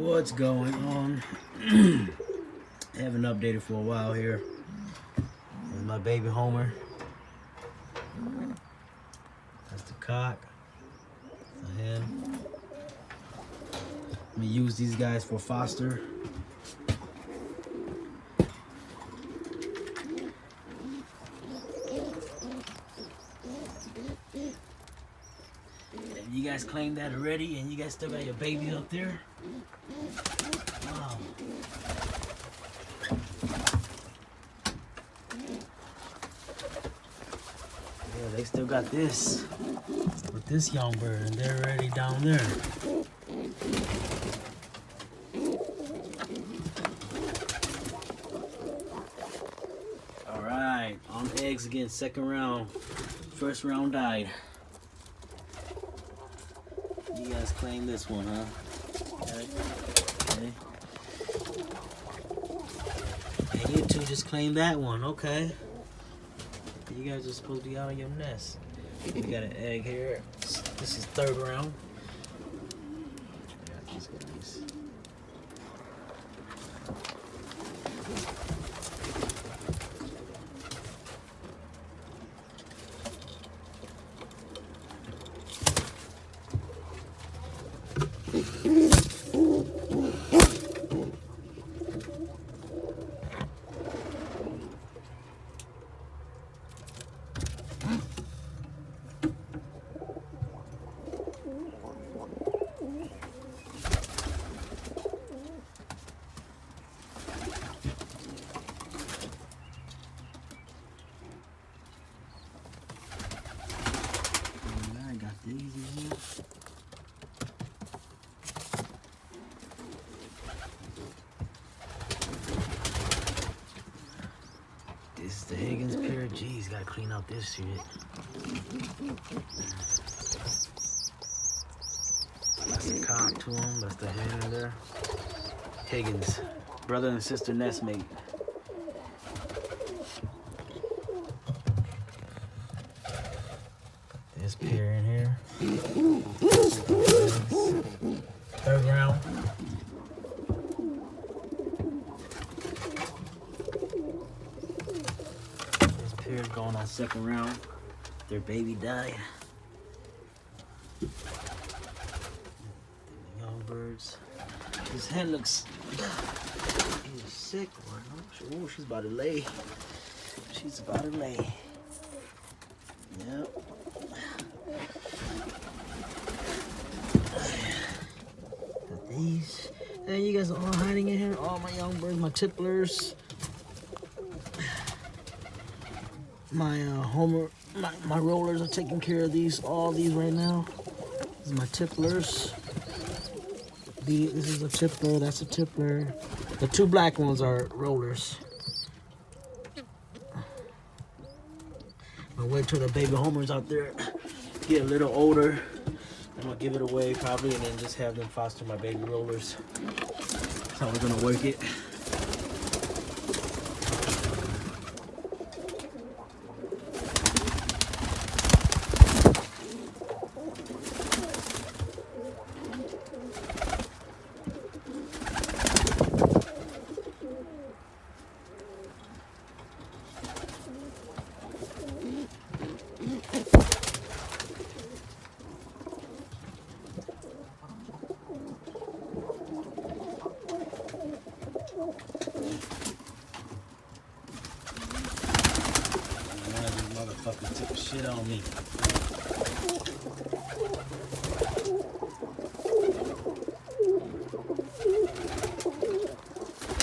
What's going on? I haven't updated for a while here. This is my baby Homer. That's the cock. The hen. I'm gonna use these guys for foster. If you guys claimed that already and you guys still got your baby up there, wow. Yeah, they still got this with this young bird, and they're already down there. All right, on eggs again, second round. First round died. You guys claim this one, huh? Okay. And you two just claim that one, okay. You guys are supposed to be out of your nest. We got an egg here. This is third round. Yeah, these guys. This is the Higgins pair. Jeez, gotta clean out this shit. That's the cock to him. That's the hen in there. Higgins, brother and sister nestmate. This pair in here. Third round. This pair going on second round. Their baby died. The young birds. This hen looks he's a sick one. Oh, she's about to lay. She's about to lay. Yep. Got these. And you guys are all hiding in here. All my young birds, my tipplers. My Homer, my rollers are taking care of these. All these right now. These are my tipplers. This is a tippler. That's a tippler. The two black ones are rollers. I'll wait till the baby Homers out there get a little older. I'm gonna give it away probably and then just have them foster my baby rollers. That's how we're gonna work it. One of these motherfuckers took shit on me.